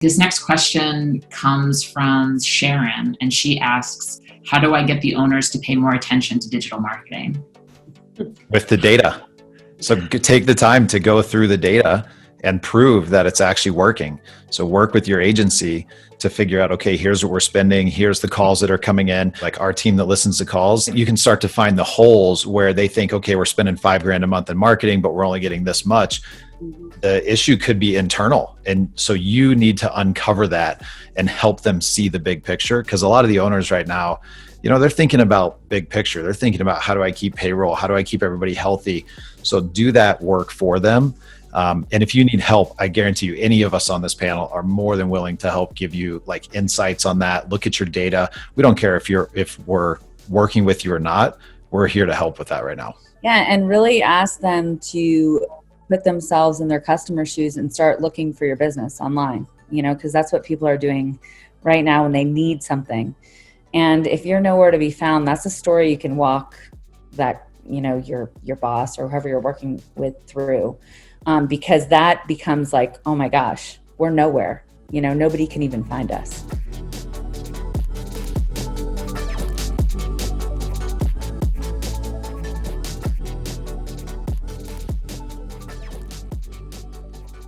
This next question comes from Sharon, and she asks, how do I get the owners to pay more attention to digital marketing? With the data. So take the time to go through the data and prove that it's actually working. So work with your agency to figure out, okay, here's what we're spending, here's the calls that are coming in. Like our team that listens to calls, you can start to find the holes where they think, okay, we're spending $5,000 a month in marketing, but we're only getting this much. The issue could be internal. And so you need to uncover that and help them see the big picture. Because a lot of the owners right now, they're thinking about big picture. They're thinking about, how do I keep payroll? How do I keep everybody healthy? So do that work for them. And if you need help, I guarantee you, any of us on this panel are more than willing to help give you like insights on that. Look at your data. We don't care if we're working with you or not. We're here to help with that right now. Yeah, and really ask them to put themselves in their customer shoes and start looking for your business online, because that's what people are doing right now when they need something. And if you're nowhere to be found, that's a story you can walk that, your boss or whoever you're working with through, because that becomes like, oh my gosh, we're nowhere, nobody can even find us.